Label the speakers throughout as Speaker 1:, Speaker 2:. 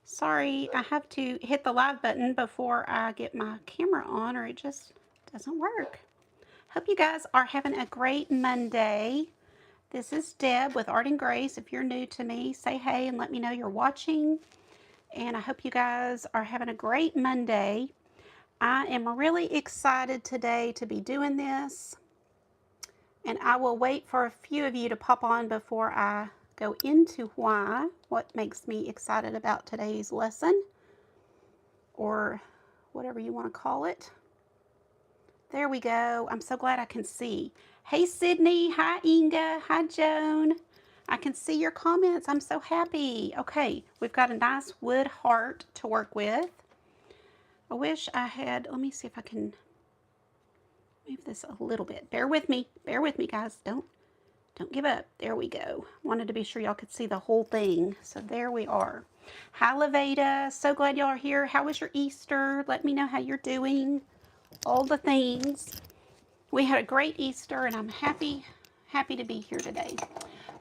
Speaker 1: Sorry, I have to hit the live button before I get my camera on or it just doesn't work. Hope you guys are having a great Monday. This is Deb with Art and Grace. If you're new to me, say hey and let me know you're watching. And I hope you guys are having a great Monday. I am really excited today to be doing this. And I will wait for a few of you to pop on before I go into what makes me excited about today's lesson, or whatever you want to call it. There we go. I'm so glad I can see. Hey, Sydney. Hi, Inga. Hi, Joan. I can see your comments. I'm so happy. Okay, we've got a nice wood heart to work with. I wish I had, let me see if I can move this a little bit. Bear with me, guys. Don't give up. There we go. Wanted to be sure y'all could see the whole thing. So there we are. Hi, Levada. So glad y'all are here. How was your Easter? Let me know how you're doing. All the things. We had a great Easter and I'm happy to be here today.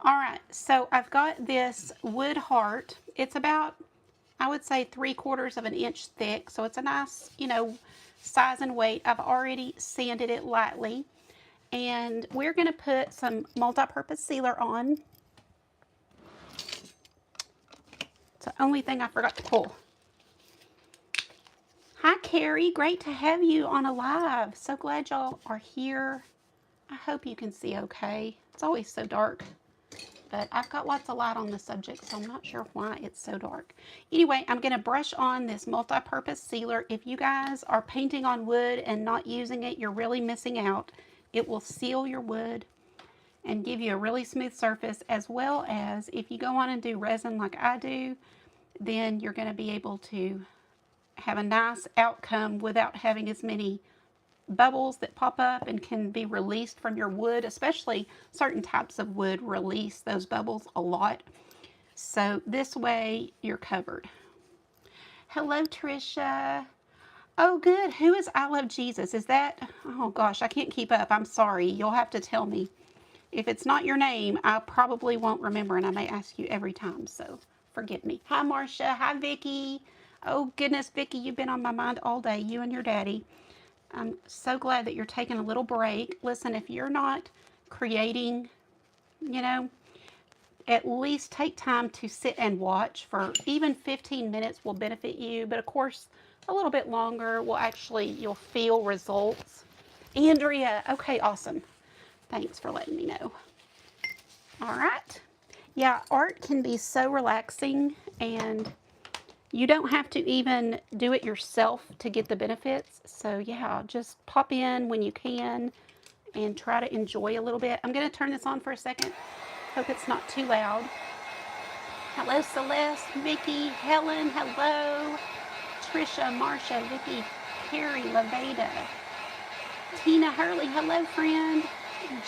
Speaker 1: All right. So I've got this wood heart. It's about, I would say, 3/4 of an inch thick. So it's a nice, size and weight. I've already sanded it lightly. And we're going to put some multi-purpose sealer on. It's the only thing I forgot to pull. Hi, Carrie. Great to have you on a live. So glad y'all are here. I hope you can see okay. It's always so dark. But I've got lots of light on the subject, so I'm not sure why it's so dark. Anyway, I'm going to brush on this multi-purpose sealer. If you guys are painting on wood and not using it, you're really missing out. It will seal your wood and give you a really smooth surface, as well as if you go on and do resin like I do, then you're going to be able to have a nice outcome without having as many bubbles that pop up and can be released from your wood. Especially certain types of wood release those bubbles a lot. So this way you're covered. Hello, Trisha. Oh, good. Who is I Love Jesus? Is that, oh gosh, I can't keep up. I'm sorry. You'll have to tell me. If it's not your name, I probably won't remember, and I may ask you every time, so forgive me. Hi, Marcia. Hi, Vicki. Oh, goodness, Vicki, you've been on my mind all day, you and your daddy. I'm so glad that you're taking a little break. Listen, if you're not creating, at least take time to sit and watch. For even 15 minutes will benefit you, but of course, a little bit longer will actually, you'll feel results. Andrea, okay, awesome. Thanks for letting me know. All right. Yeah, art can be so relaxing, and you don't have to even do it yourself to get the benefits. So yeah, just pop in when you can and try to enjoy a little bit. I'm going to turn this on for a second. Hope it's not too loud. Hello, Celeste, Vicki, Helen, hello. Trisha, Marcia, Vicki, Carrie, Laveda, Tina Hurley, hello, friend.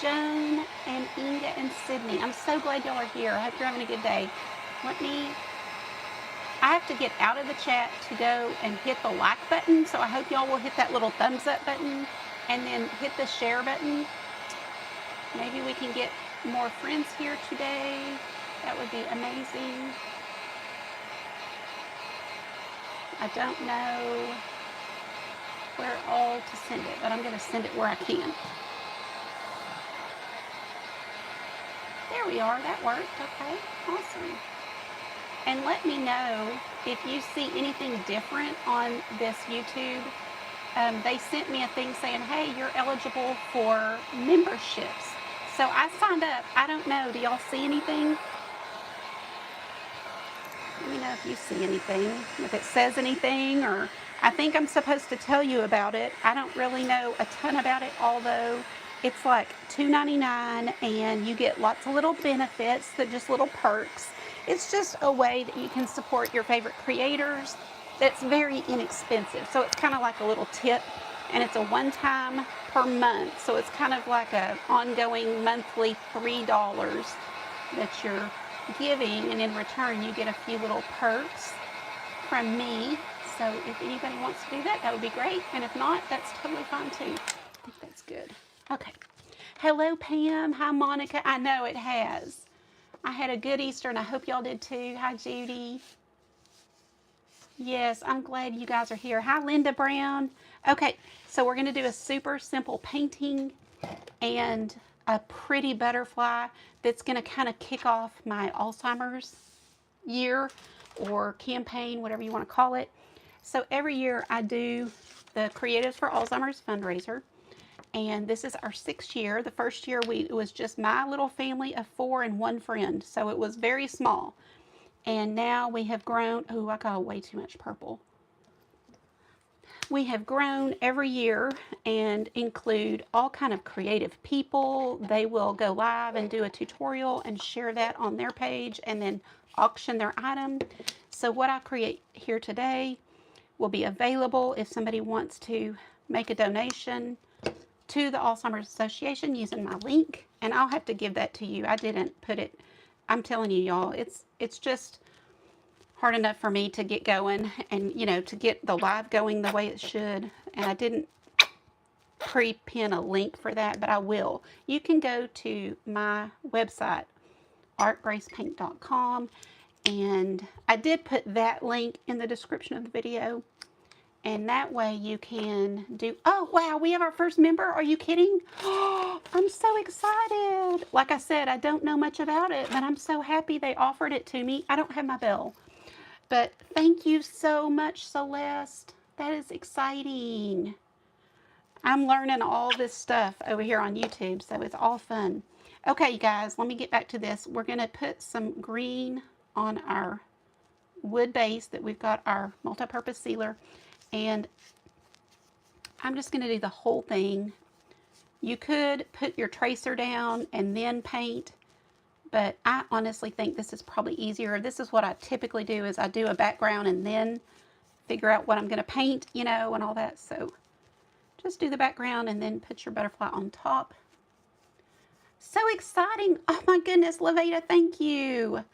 Speaker 1: Joan and Inga and Sydney. I'm so glad y'all are here. I hope you're having a good day. I have to get out of the chat to go and hit the like button, so I hope y'all will hit that little thumbs up button and then hit the share button. Maybe we can get more friends here today. That would be amazing. I don't know where all to send it, but I'm going to send it where I can. There we are. That worked. Okay. Awesome. And let me know if you see anything different on this YouTube. They sent me a thing saying, hey, you're eligible for memberships. So I signed up. I don't know. Do y'all see anything? Let me know if you see anything, if it says anything, or I think I'm supposed to tell you about it. I don't really know a ton about it, although it's like $2.99 and you get lots of little benefits, that just little perks. It's just a way that you can support your favorite creators that's very inexpensive. So it's kind of like a little tip, and it's a one-time per month. So it's kind of like an ongoing monthly $3 that you're giving, and in return you get a few little perks from me. So if anybody wants to do that, that would be great. And if not, that's totally fine too. I think that's good. Okay. Hello, Pam. Hi, Monica. I know it has. I had a good Easter, and I hope y'all did too. Hi, Judy. Yes, I'm glad you guys are here. Hi, Linda Brown. Okay, so we're going to do a super simple painting and a pretty butterfly that's going to kind of kick off my Alzheimer's year or campaign, whatever you want to call it. So every year I do the Creatives for Alzheimer's fundraiser, and this is our 6th year. The first year it was just my little family of 4 and 1 friend, so it was very small. And now we have grown. Oh, I got way too much purple. We have grown every year and include all kind of creative people. They will go live and do a tutorial and share that on their page and then auction their item. So what I create here today will be available if somebody wants to make a donation to the Alzheimer's Association using my link, and I'll have to give that to you. I didn't put it. I'm telling you, y'all, it's just hard enough for me to get going and, to get the live going the way it should. And I didn't pre-pin a link for that, but I will. You can go to my website, artgracepaint.com, and I did put that link in the description of the video. And that way you can do, oh, wow, we have our first member. Are you kidding? Oh, I'm so excited. Like I said, I don't know much about it, but I'm so happy they offered it to me. I don't have my bell. But thank you so much, Celeste. That is exciting. I'm learning all this stuff over here on YouTube, so it's all fun. Okay, you guys, let me get back to this. We're going to put some green on our wood base that we've got our multi-purpose sealer, and I'm just going to do the whole thing. You could put your tracer down and then paint, but I honestly think this is probably easier. This is what I typically do, is I do a background and then figure out what I'm going to paint, and all that. So just do the background and then put your butterfly on top. So exciting. Oh my goodness, Laveda, thank you.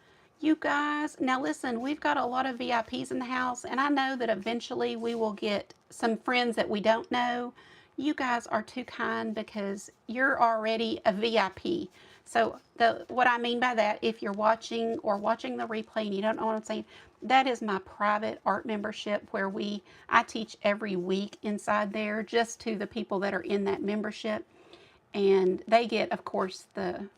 Speaker 1: You guys, now listen, we've got a lot of VIPs in the house, and I know that eventually we will get some friends that we don't know. You guys are too kind because you're already a VIP. So what I mean by that, if you're watching or watching the replay and you don't know what I'm saying, that is my private art membership where I teach every week inside there just to the people that are in that membership. And they get, of course, the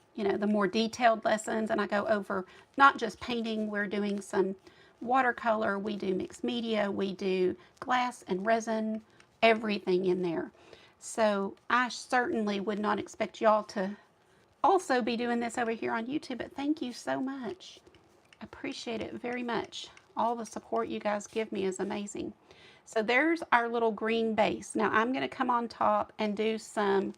Speaker 1: more detailed lessons, and I go over not just painting. We're doing some watercolor, we do mixed media, we do glass and resin, everything in there. So I certainly would not expect y'all to also be doing this over here on YouTube, but thank you so much. Appreciate it very much. All the support you guys give me is amazing. So there's our little green base. Now I'm going to come on top and do some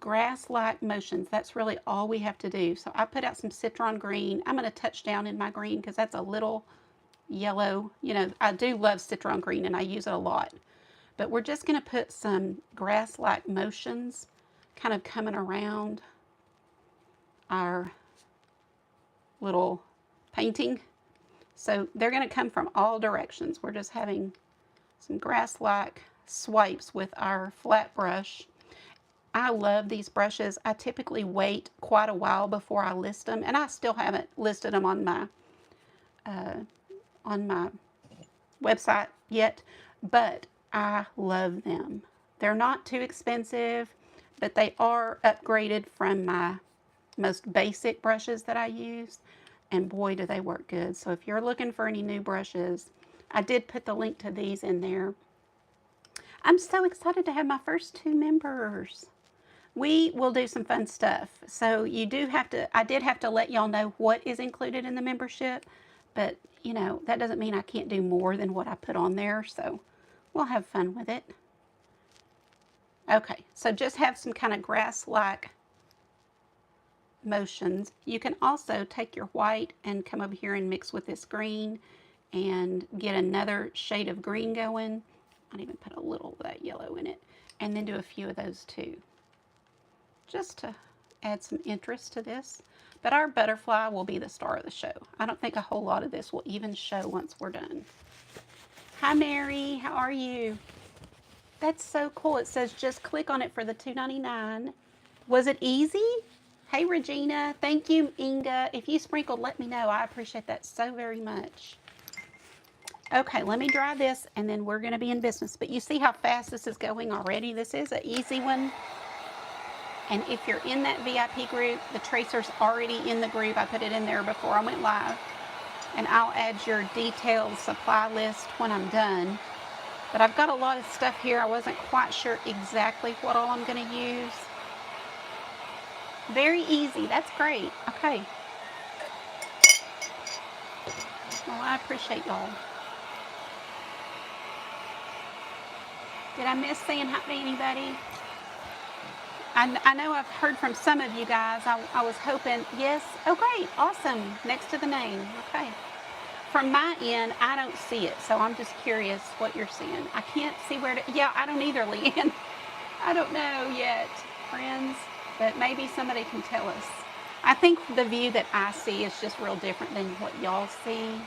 Speaker 1: grass-like motions. That's really all we have to do. So I put out some citron green. I'm going to touch down in my green because that's a little yellow. I do love citron green and I use it a lot. But we're just going to put some grass-like motions kind of coming around our little painting. So they're going to come from all directions. We're just having some grass-like swipes with our flat brush. I love these brushes. I typically wait quite a while before I list them, and I still haven't listed them on my website yet, but I love them. They're not too expensive, but they are upgraded from my most basic brushes that I use, and boy, do they work good. So if you're looking for any new brushes, I did put the link to these in there. I'm so excited to have my first 2 members. We will do some fun stuff. So I did have to let y'all know what is included in the membership, but that doesn't mean I can't do more than what I put on there. So we'll have fun with it. Okay, so just have some kind of grass-like motions. You can also take your white and come over here and mix with this green and get another shade of green going. I'll even put a little of that yellow in it, and then do a few of those too, just to add some interest to this. But our butterfly will be the star of the show. I don't think a whole lot of this will even show once we're done. Hi Mary, how are you? That's so cool. It says just click on it for the $2.99. Was it easy? Hey Regina, thank you Inga. If you sprinkled, let me know. I appreciate that so very much. Okay, let me dry this and then we're going to be in business. But you see how fast this is going already? This is an easy one. And if you're in that VIP group, the tracer's already in the group. I put it in there before I went live. And I'll add your detailed supply list when I'm done. But I've got a lot of stuff here. I wasn't quite sure exactly what all I'm going to use. Very easy. That's great. Okay. Well, I appreciate y'all. Did I miss saying hi to anybody? I know I've heard from some of you guys. I was hoping, yes. Oh, great. Awesome. Next to the name. Okay. From my end, I don't see it, so I'm just curious what you're seeing. I can't see where to, yeah, I don't either, Leanne. I don't know yet, friends, but maybe somebody can tell us. I think the view that I see is just real different than what y'all see.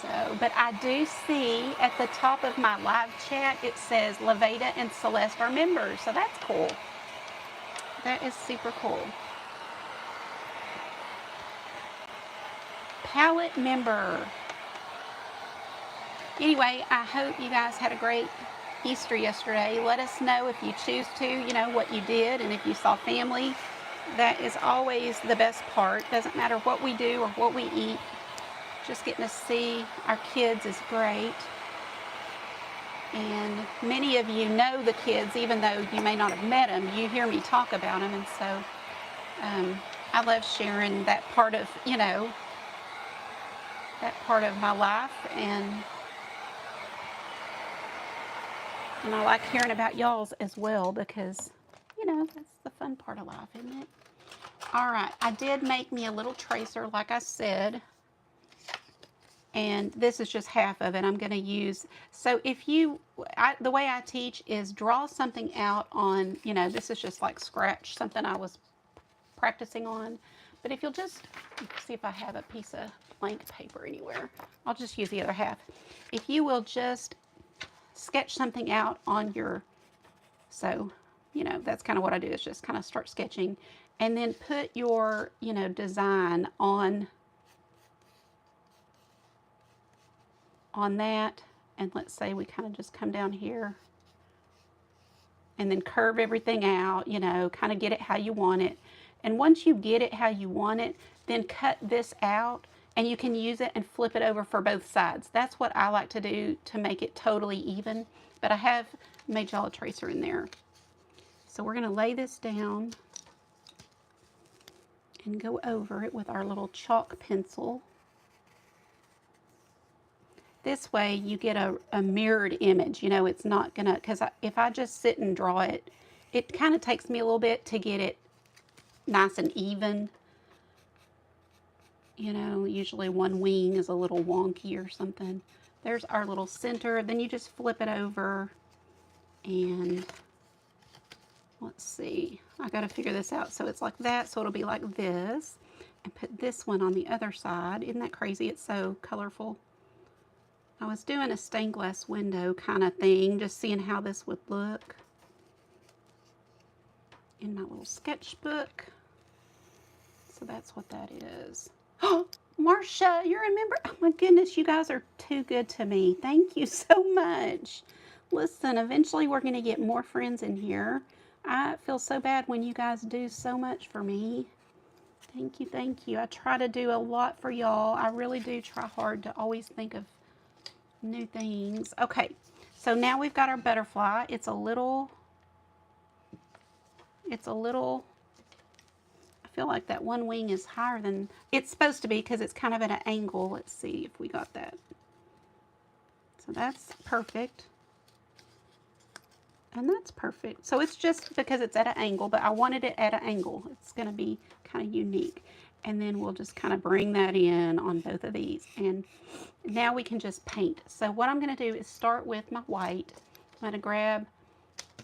Speaker 1: So, but I do see at the top of my live chat, it says Laveda and Celeste are members, so that's cool. That is super cool. Palette member. Anyway, I hope you guys had a great Easter yesterday. Let us know if you choose to, you know, what you did, and if you saw family. That is always the best part. Doesn't matter what we do or what we eat. Just getting to see our kids is great. And many of you know the kids, even though you may not have met them. You hear me talk about them, and so I love sharing that part of, you know, that part of my life, and I like hearing about y'all's as well, because, you know, that's the fun part of life, isn't it? All right, I did make me a little tracer, like I said. And this is just half of it I'm going to use. So if you, the way I teach is draw something out on, you know, this is just like scratch, something I was practicing on. But if you'll just, see if I have a piece of blank paper anywhere. I'll just use the other half. If you will just sketch something out on your, so, you know, that's kind of what I do, is just kind of start sketching. And then put your, you know, design on that, and let's say we kind of just come down here and then curve everything out, you know, kind of get it how you want it. And once you get it how you want it, then cut this out, and you can use it and flip it over for both sides. That's what I like to do to make it totally even, but I have made y'all a tracer in there. So we're going to lay this down and go over it with our little chalk pencil. This way you get a mirrored image. You know, it's not gonna, because if I just sit and draw it, it kind of takes me a little bit to get it nice and even. You know, usually one wing is a little wonky or something. There's our little center. Then you just flip it over, and let's see. I got to figure this out. So it's like that, so it'll be like this. And put this one on the other side. Isn't that crazy? It's so colorful. I was doing a stained glass window kind of thing, just seeing how this would look in my little sketchbook. So that's what that is. Oh, Marcia, you're a member. Oh my goodness, you guys are too good to me. Thank you so much. Listen, eventually we're going to get more friends in here. I feel so bad when you guys do so much for me. Thank you, thank you. I try to do a lot for y'all. I really do try hard to always think of new things. Okay, so now we've got our butterfly. It's a little, I feel like that one wing is higher than it's supposed to be because it's kind of at an angle. Let's see if we got that. So that's perfect. And that's perfect. So it's just because it's at an angle, but I wanted it at an angle. It's going to be kind of unique. And then we'll just kind of bring that in on both of these. And now we can just paint. So what I'm going to do is start with my white. I'm going to grab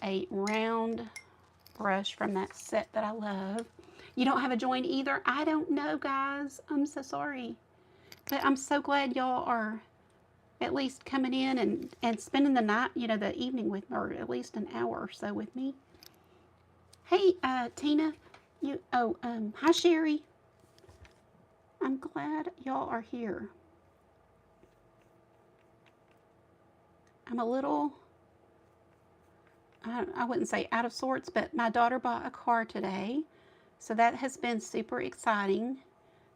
Speaker 1: a round brush from that set that I love. You don't have a join either? I don't know, guys. I'm so sorry. But I'm so glad y'all are at least coming in and spending the night, you know, the evening with, or at least an hour or so with me. Hey, Tina. Hi, Sherry. I'm glad y'all are here. I'm a little, I wouldn't say out of sorts, but my daughter bought a car today. So that has been super exciting.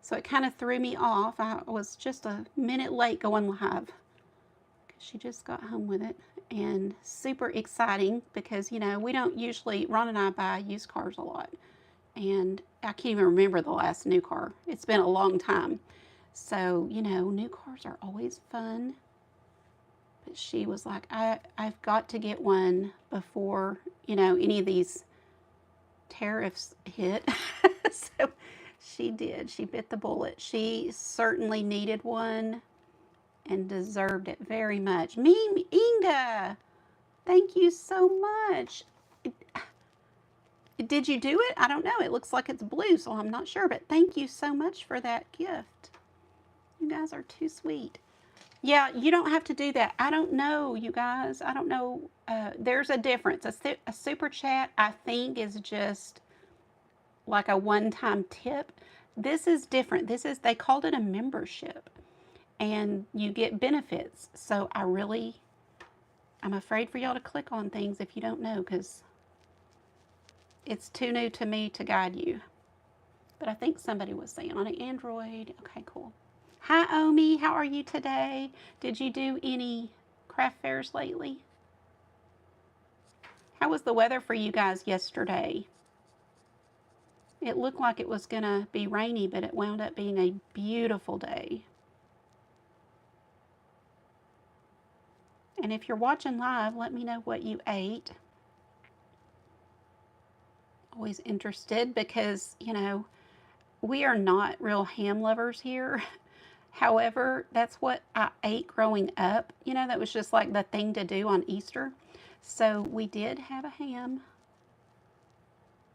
Speaker 1: So it kind of threw me off. I was just a minute late going live. She just got home with it, and super exciting because, you know, we don't usually, Ron and I buy used cars a lot, and I can't even remember the last new car. It's been a long time. So, you know, new cars are always fun, but she was like, I've got to get one before, you know, any of these tariffs hit. So she did. She bit the bullet. She certainly needed one and deserved it very much. Inga, thank you so much. Did you do it? I don't know. It looks like it's blue, so I'm not sure, but thank you so much for that gift. You guys are too sweet. Yeah, you don't have to do that. I don't know, you guys. I don't know. There's a difference. A super chat, I think, is just like a one-time tip. This is different. They called it a membership, and you get benefits. So I'm afraid for y'all to click on things if you don't know, because it's too new to me to guide you. But I think somebody was saying on an Android. Okay, cool. Hi, Omi. How are you today? Did you do any craft fairs lately? How was the weather for you guys yesterday? It looked like it was going to be rainy, but it wound up being a beautiful day. And if you're watching live, let me know what you ate. Always interested because, you know, we are not real ham lovers here. However, that's what I ate growing up. You know, that was just like the thing to do on Easter. So we did have a ham.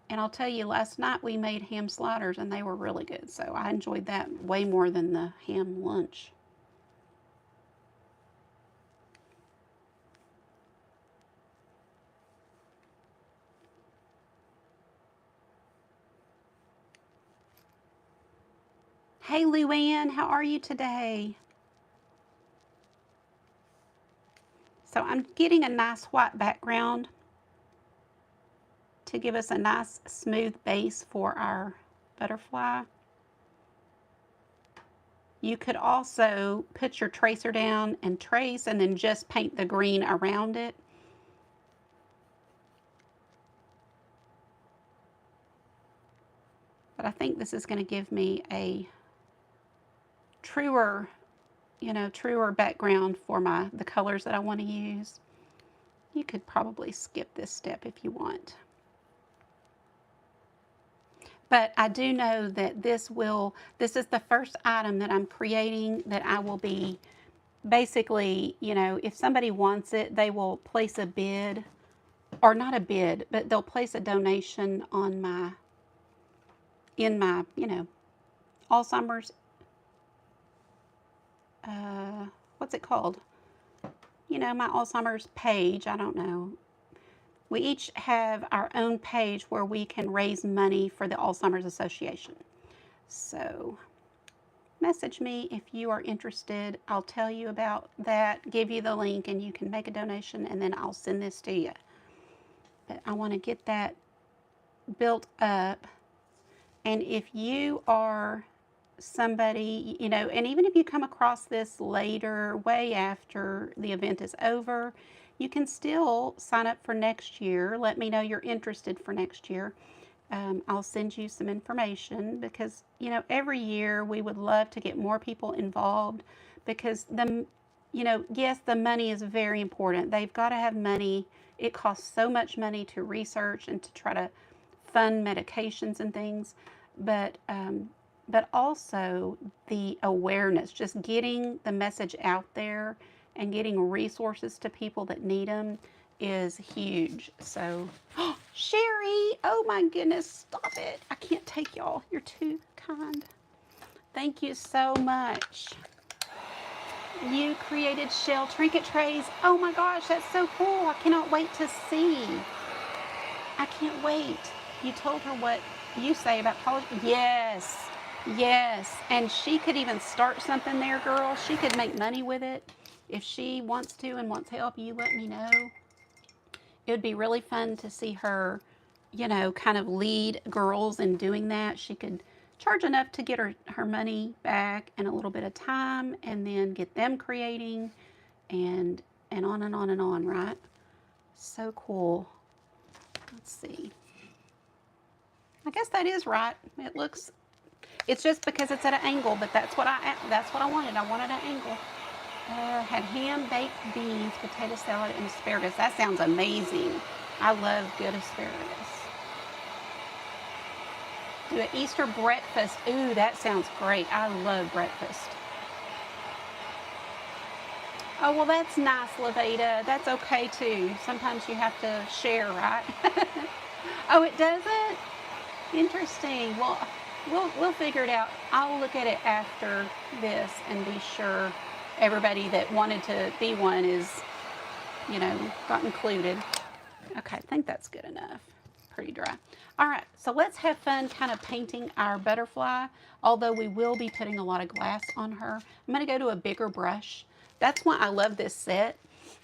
Speaker 1: And I'll tell you, last night we made ham sliders and they were really good. So I enjoyed that way more than the ham lunch. Hey, Luann, how are you today? So I'm getting a nice white background to give us a nice smooth base for our butterfly. You could also put your tracer down and trace and then just paint the green around it. But I think this is going to give me a truer, truer background for the colors that I want to use. You could probably skip this step if you want. But I do know that this is the first item that I'm creating that I will be basically, if somebody wants it, they will place a bid, or not a bid, but they'll place a donation on in my, Alzheimer's, what's it called? My Alzheimer's page, I don't know. We each have our own page where we can raise money for the Alzheimer's Association. So message me if you are interested. I'll tell you about that, give you the link, and you can make a donation, and then I'll send this to you. But I want to get that built up. And if you are somebody, and even if you come across this later, way after the event is over, you can still sign up for next year. Let me know you're interested for next year. I'll send you some information because, every year we would love to get more people involved because yes, the money is very important. They've got to have money. It costs so much money to research and to try to fund medications and things, but also the awareness, just getting the message out there and getting resources to people that need them is huge. So, Sherry, oh my goodness, stop it. I can't take y'all. You're too kind. Thank you so much. You created shell trinket trays. Oh my gosh, that's so cool. I cannot wait to see. I can't wait. You told her what you say about college? Yes. Yes. And she could even start something there, girl. She could make money with it. if she wants to and wants help, you let me know. It would be really fun to see her, you know, kind of lead girls in doing that. She could charge enough to get her money back and a little bit of time, and then get them creating, and on and on and on, right? So cool. Let's see. I guess that is right. It looks, it's just because it's at an angle, but that's what I wanted. I wanted an angle. Had ham, baked beans, potato salad, and asparagus. That sounds amazing. I love good asparagus. Do an Easter breakfast. Ooh, that sounds great. I love breakfast. Oh, well, that's nice, Levita. That's okay, too. Sometimes you have to share, right? Oh, it doesn't? Interesting. Well, we'll figure it out. I'll look at it after this and be sure everybody that wanted to be one is, you know, got included. Okay, I think that's good enough. Pretty dry. All right, so let's have fun kind of painting our butterfly, although we will be putting a lot of glass on her. I'm going to go to a bigger brush. That's why I love this set.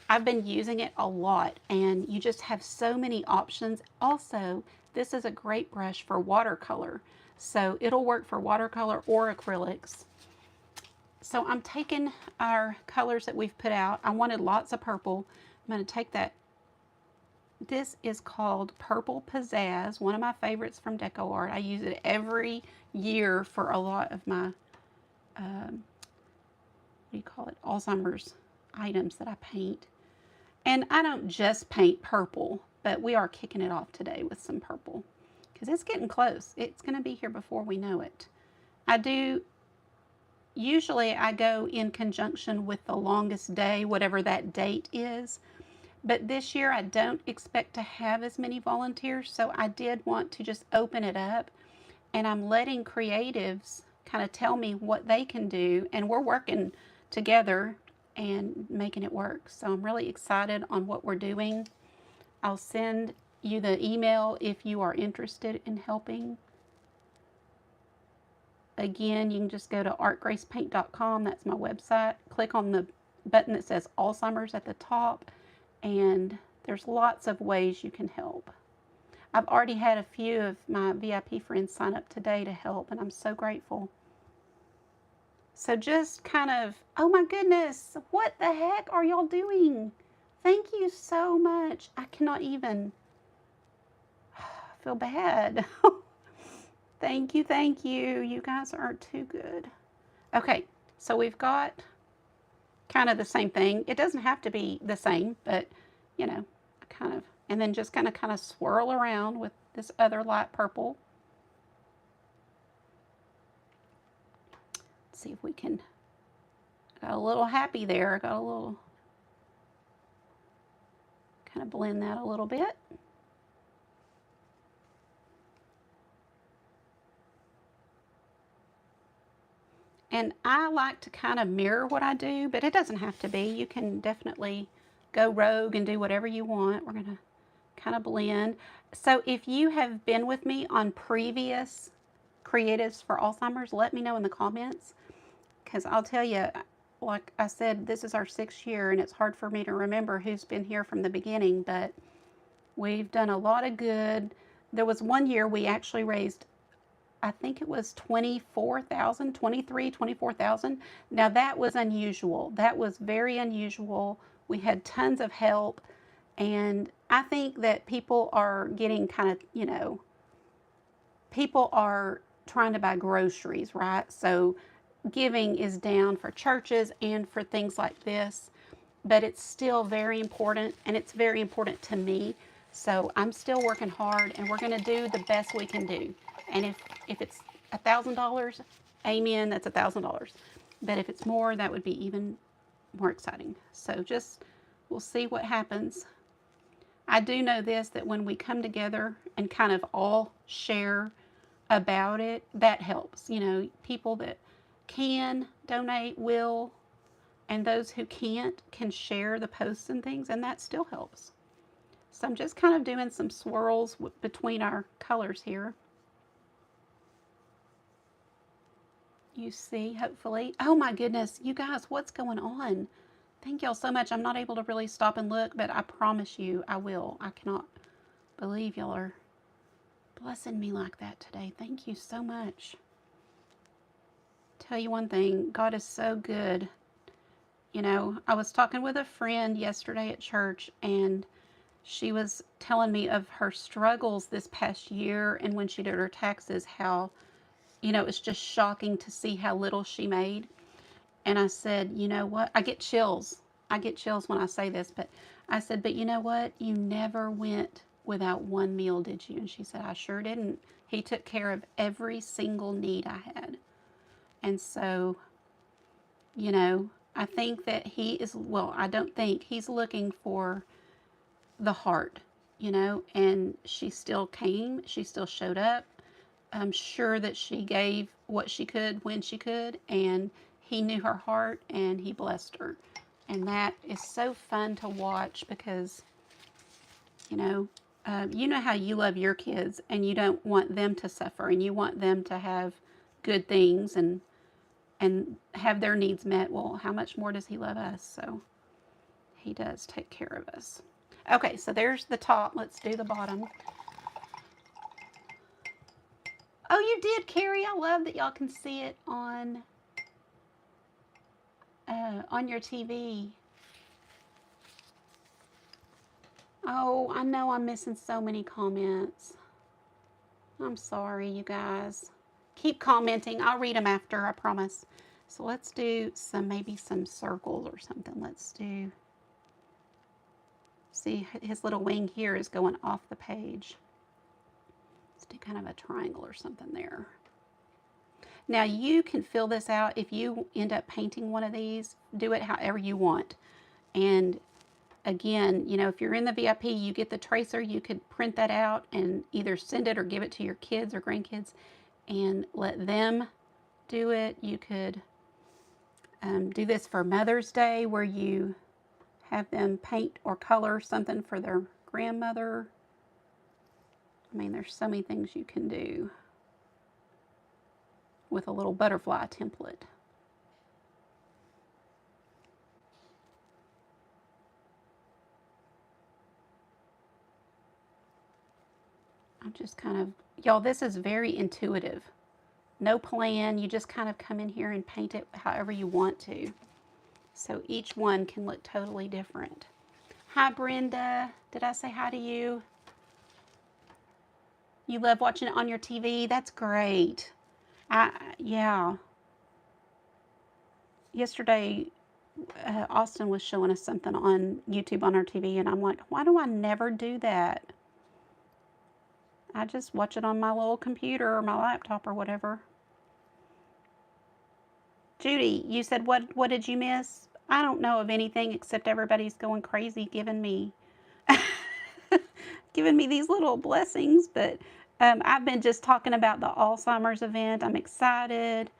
Speaker 1: I've been using it a lot, and you just have so many options. Also, this is a great brush for watercolor, so it'll work for watercolor or acrylics. So I'm taking our colors that we've put out. I wanted lots of purple. I'm going to take that. This is called Purple Pizzazz, one of my favorites from Deco Art. I use it every year for a lot of my, what do you call it, Alzheimer's items that I paint. And I don't just paint purple, but we are kicking it off today with some purple because it's getting close. It's going to be here before we know it. Usually I go in conjunction with the longest day, whatever that date is. But this year I don't expect to have as many volunteers, so I did want to just open it up, and I'm letting creatives kind of tell me what they can do, and we're working together and making it work. So I'm really excited on what we're doing. I'll send you the email if you are interested in helping. Again, you can just go to artgracepaint.com. That's my website. Click on the button that says Alzheimer's at the top, and there's lots of ways you can help. I've already had a few of my VIP friends sign up today to help, and I'm so grateful. So just kind of, oh my goodness, what the heck are y'all doing? Thank you so much. I cannot even feel bad. Thank you, thank you. You guys are too good. Okay, so we've got kind of the same thing. It doesn't have to be the same, but you know, kind of, and then just kind of swirl around with this other light purple. Let's see if we can, got a little happy there. I got a little, kind of blend that a little bit. And I like to kind of mirror what I do, but it doesn't have to be. You can definitely go rogue and do whatever you want. We're going to kind of blend. So if you have been with me on previous creatives for Alzheimer's, let me know in the comments, because I'll tell you, like I said, this is our 6th year, and it's hard for me to remember who's been here from the beginning, but we've done a lot of good. There was one year we actually raised, I think it was 24,000. Now that was unusual. That was very unusual. We had tons of help, and I think that people are getting kind of, you know, people are trying to buy groceries, right? So giving is down for churches and for things like this, but it's still very important, and it's very important to me. So I'm still working hard, and we're going to do the best we can do. And if it's $1,000, amen, that's $1,000. But if it's more, that would be even more exciting. So just, we'll see what happens. I do know this, that when we come together and kind of all share about it, that helps. You know, people that can donate will, and those who can't can share the posts and things, and that still helps. So I'm just kind of doing some swirls between our colors here. You see, hopefully. Oh my goodness, you guys, what's going on? Thank y'all so much. I'm not able to really stop and look, but I promise you I will. I cannot believe y'all are blessing me like that today. Thank you so much. Tell you one thing, God is so good. You know, I was talking with a friend yesterday at church, and she was telling me of her struggles this past year, and when she did her taxes, how, you know, it's just shocking to see how little she made. And I said, you know what? I get chills. I get chills when I say this, but I said, but you know what? You never went without one meal, did you? And she said, I sure didn't. He took care of every single need I had. And so, you know, I think that he is, well, I don't think he's looking for the heart, you know, and she still came. She still showed up. I'm sure that she gave what she could when she could, and he knew her heart and he blessed her. And that is so fun to watch because, you know how you love your kids and you don't want them to suffer and you want them to have good things and have their needs met. Well, how much more does he love us? So he does take care of us. Okay, so there's the top. Let's do the bottom. Oh, you did, Carrie. I love that y'all can see it on your TV. Oh, I know I'm missing so many comments. I'm sorry, you guys. Keep commenting. I'll read them after, I promise. So let's do maybe some circles or something. Let's do, see, his little wing here is going off the page. Let's do kind of a triangle or something there. Now you can fill this out. If you end up painting one of these, do it however you want. And again, you know, if you're in the VIP, you get the tracer, you could print that out and either send it or give it to your kids or grandkids and let them do it. You could do this for Mother's Day where you have them paint or color something for their grandmother. I mean, there's so many things you can do with a little butterfly template. I'm just kind of, y'all, this is very intuitive. No plan, you just kind of come in here and paint it however you want to. So each one can look totally different. Hi, Brenda. Did I say hi to you? You love watching it on your TV? That's great. Yeah. Yesterday, Austin was showing us something on YouTube on our TV, and I'm like, why do I never do that? I just watch it on my little computer or my laptop or whatever. Judy, you said what did you miss? I don't know of anything except everybody's going crazy giving me these little blessings, but I've been just talking about the Alzheimer's event. I'm excited.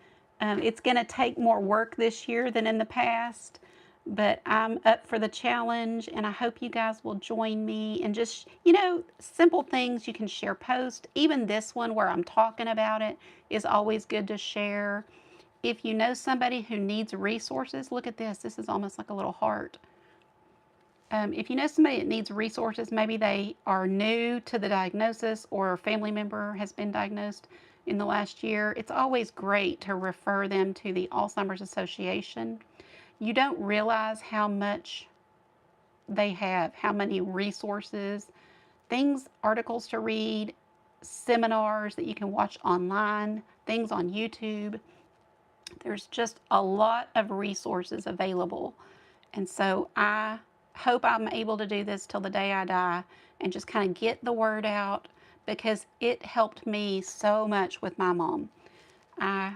Speaker 1: It's going to take more work this year than in the past, but I'm up for the challenge, and I hope you guys will join me. And just, you know, simple things you can share posts. Even this one where I'm talking about it is always good to share. If you know somebody who needs resources, look at this. This is almost like a little heart. If you know somebody that needs resources, maybe they are new to the diagnosis or a family member has been diagnosed in the last year, it's always great to refer them to the Alzheimer's Association. You don't realize how much they have, how many resources, things, articles to read, seminars that you can watch online, things on YouTube. There's just a lot of resources available. And so I hope I'm able to do this till the day I die and just kind of get the word out because it helped me so much with my mom. I,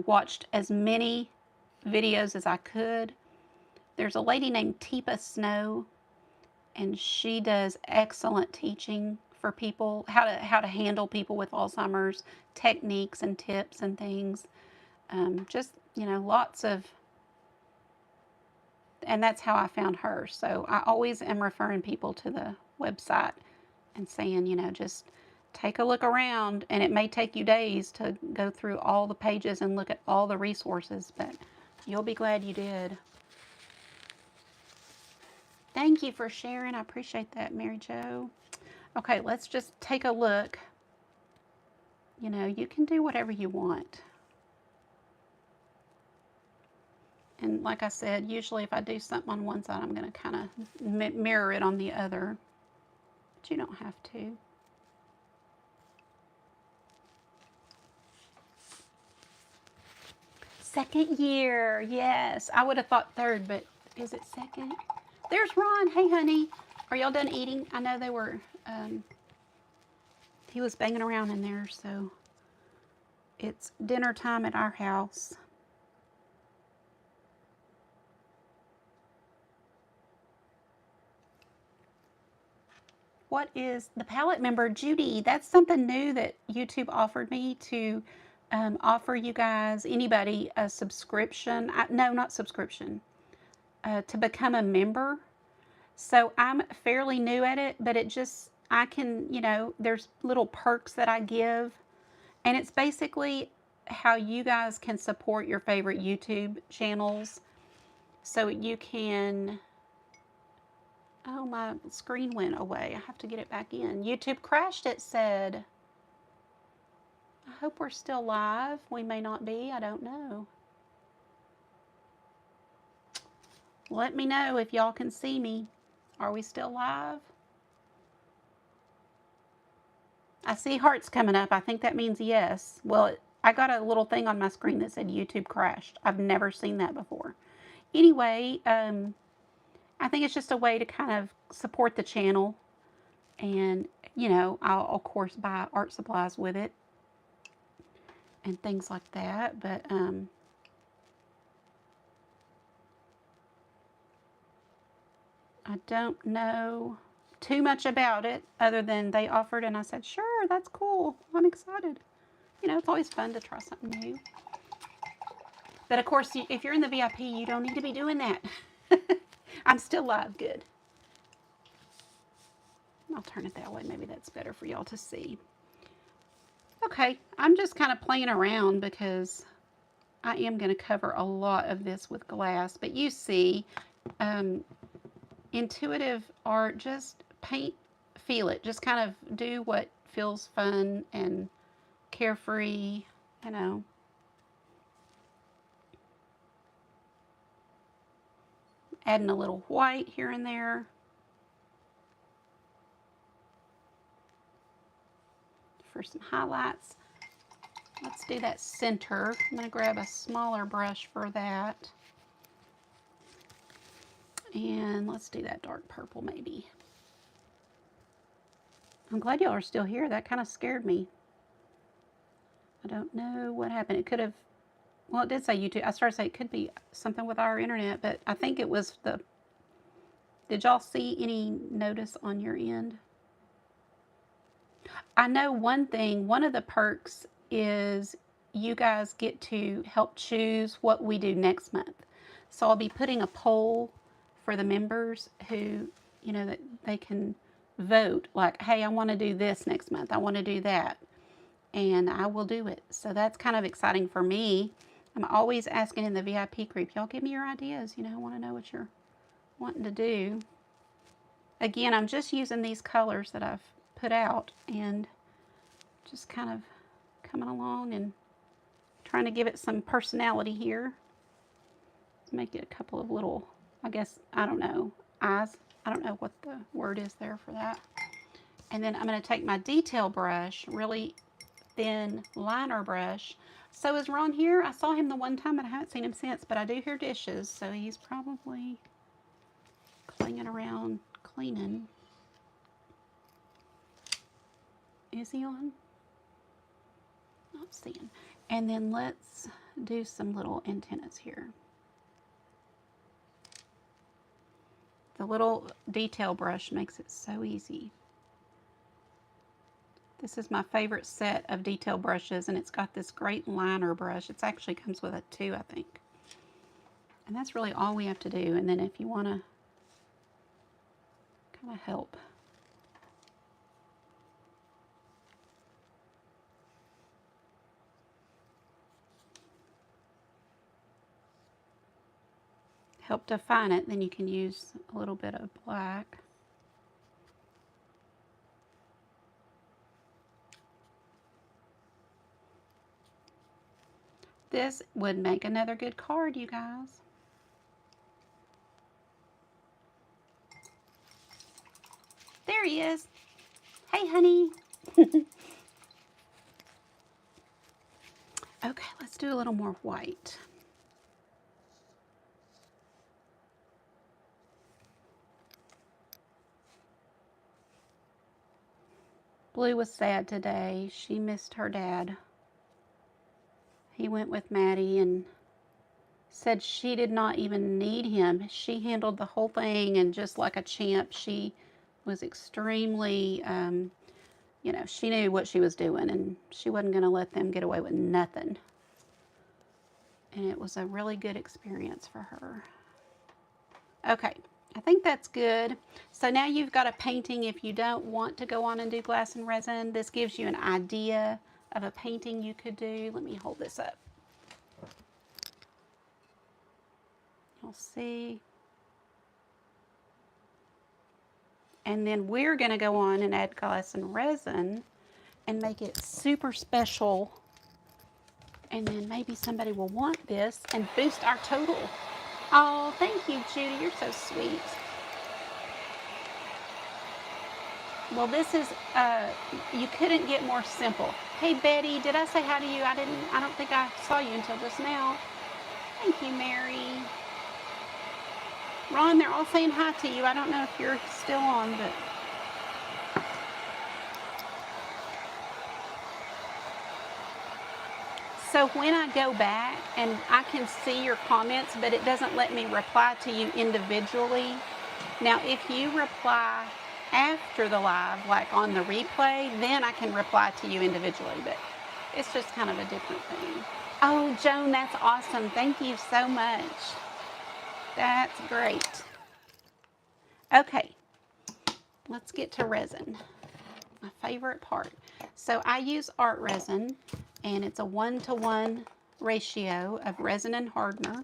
Speaker 1: watched as many videos as I could. There's a lady named Teepa Snow, and she does excellent teaching for people, how to handle people with Alzheimer's, techniques and tips and things. Lots of, and that's how I found her. So I always am referring people to the website and saying, just take a look around, and it may take you days to go through all the pages and look at all the resources, but You'll be glad you did. Thank you for sharing. I appreciate that, Mary Jo. Okay, let's just take a look. You know, you can do whatever you want. And like I said, usually if I do something on one side, I'm going to kind of mirror it on the other. But you don't have to. Second year, yes. I would have thought third, but is it second? There's Ron. Hey, honey. Are y'all done eating? I know they were, he was banging around in there, so it's dinner time at our house. What is the palette member? Judy, that's something new that YouTube offered me to offer you guys, anybody, a subscription. No, not subscription. To become a member. So I'm fairly new at it, but it just, I can, you know, there's little perks that I give. And it's basically how you guys can support your favorite YouTube channels. So you can, oh, my screen went away. I have to get it back in. YouTube crashed, it said. I hope we're still live. We may not be. I don't know. Let me know if y'all can see me. Are we still live? I see hearts coming up. I think that means yes. Well, I got a little thing on my screen that said YouTube crashed. I've never seen that before. Anyway, I think it's just a way to kind of support the channel. And, you know, I'll, of course, buy art supplies with it and things like that. But, I don't know too much about it other than they offered and I said, sure, that's cool. I'm excited. You know, it's always fun to try something new. But of course, if you're in the VIP, you don't need to be doing that. I'm still live. Good. I'll turn it that way. Maybe that's better for y'all to see. Okay, I'm just kind of playing around because I am going to cover a lot of this with glass. But you see, intuitive art, just paint, feel it. Just kind of do what feels fun and carefree, you know. Adding a little white here and there. For some highlights. Let's do that center. I'm going to grab a smaller brush for that. And let's do that dark purple maybe. I'm glad y'all are still here. That kind of scared me. I don't know what happened. It could have, well, it did say YouTube. I started to say it could be something with our internet, but I think it was the, did y'all see any notice on your end? I know one thing, one of the perks is you guys get to help choose what we do next month. So I'll be putting a poll for the members who, you know, that they can vote like, hey, I want to do this next month. I want to do that. And I will do it. So that's kind of exciting for me. I'm always asking in the VIP group, y'all give me your ideas. You know, I want to know what you're wanting to do. Again, I'm just using these colors that I've put out and just kind of coming along and trying to give it some personality here. Let's make it a couple of little, I guess, I don't know, eyes. I don't know what the word is there for that. And then I'm going to take my detail brush, really thin liner brush. So is Ron here? I saw him the one time, but I haven't seen him since, but I do hear dishes, so he's probably clinging around cleaning. Is he on? Not seeing. And then let's do some little antennas here. The little detail brush makes it so easy. This is my favorite set of detail brushes, and it's got this great liner brush. It actually comes with it too, I think. And that's really all we have to do. And then if you want to kind of help. help define it. Then you can use a little bit of black. This would make another good card, you guys. There he is. Hey, honey. Okay, let's do a little more white. Blue was sad today. She missed her dad. He went with Maddie and said she did not even need him. She handled the whole thing, and just like a champ, she was extremely, you know, she knew what she was doing, and she wasn't going to let them get away with nothing. And it was a really good experience for her. Okay, I think that's good. So now you've got a painting. If you don't want to go on and do glass and resin, this gives you an idea of a painting you could do. Let me hold this up. You'll see. And then we're going to go on and add glass and resin and make it super special. And then maybe somebody will want this and boost our total. Oh, thank you, Judy. You're so sweet. Well, this is, you couldn't get more simple. Hey, Betty, did I say hi to you? I don't think I saw you until just now. Thank you, Mary. Ron, they're all saying hi to you. I don't know if you're still on, but. So when I go back and I can see your comments, but it doesn't let me reply to you individually. Now, if you reply after the live, like on the replay, then I can reply to you individually, but it's just kind of a different thing. Oh, Joan, that's awesome. Thank you so much. That's great. Okay, let's get to resin, my favorite part. So I use art resin, and it's a 1-to-1 ratio of resin and hardener.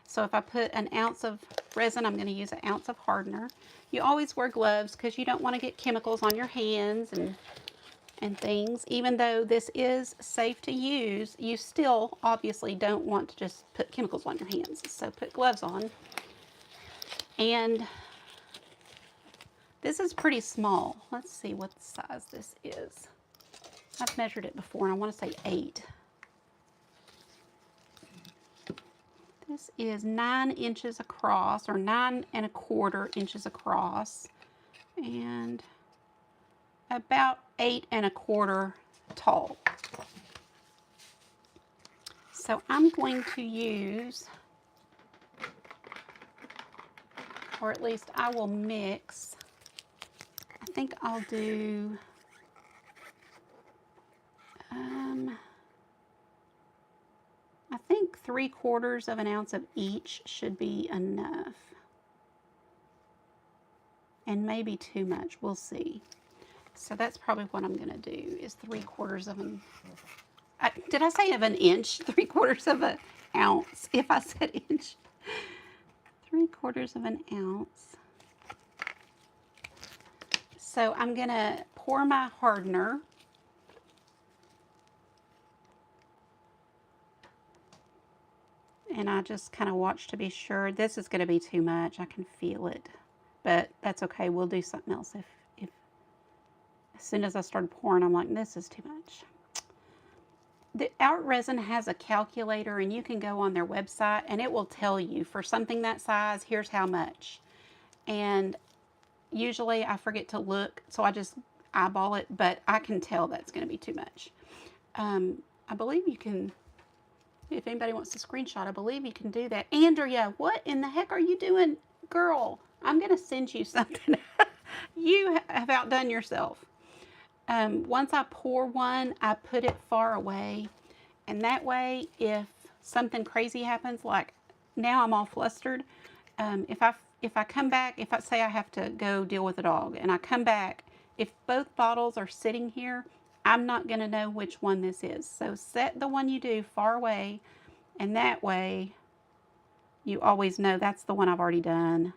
Speaker 1: So if I put an ounce of resin, I'm going to use an ounce of hardener. You always wear gloves because you don't want to get chemicals on your hands and things. Even though this is safe to use, you still obviously don't want to just put chemicals on your hands. So put gloves on. And this is pretty small. Let's see what size this is. I've measured it before, and I want to say 8. This is 9 inches across, or 9¼ inches across, and about 8¼ tall. So I'm going to use, or at least I will mix, I think I'll do, I think 3/4 of an ounce of each should be enough. And maybe too much, we'll see. So that's probably what I'm gonna do, is 3/4 of an, did I say of an inch? 3/4 of an ounce, if I said inch. 3/4 of an ounce. So I'm gonna pour my hardener. And I just kind of watch to be sure. This is going to be too much. I can feel it. But that's okay. We'll do something else if as soon as I started pouring, I'm like, this is too much. The art resin has a calculator, and you can go on their website and it will tell you for something that size, here's how much. And usually I forget to look, so I just eyeball it, but I can tell that's going to be too much. I believe you can, if anybody wants to screenshot, I believe you can do that. Andrea, what in the heck are you doing? Girl, I'm going to send you something. You have outdone yourself. Once I pour one, I put it far away. And that way, if something crazy happens, like now I'm all flustered, if I come back, if I say I have to go deal with a dog and I come back, if both bottles are sitting here, I'm not going to know which one this is. So set the one you do far away, and that way you always know that's the one I've already done.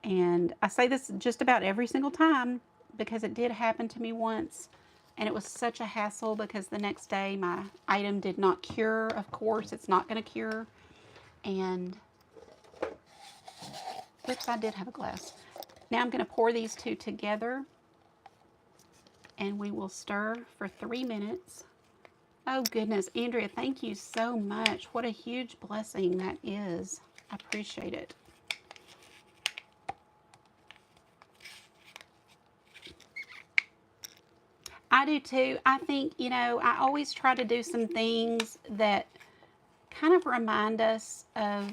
Speaker 1: And I say this just about every single time because it did happen to me once. And it was such a hassle because the next day my item did not cure. Of course, it's not going to cure. And, oops, I did have a glass. Now I'm going to pour these two together. And we will stir for 3 minutes. Oh, goodness. Andrea, thank you so much. What a huge blessing that is. I appreciate it. I do too. I think, you know, I always try to do some things that kind of remind us of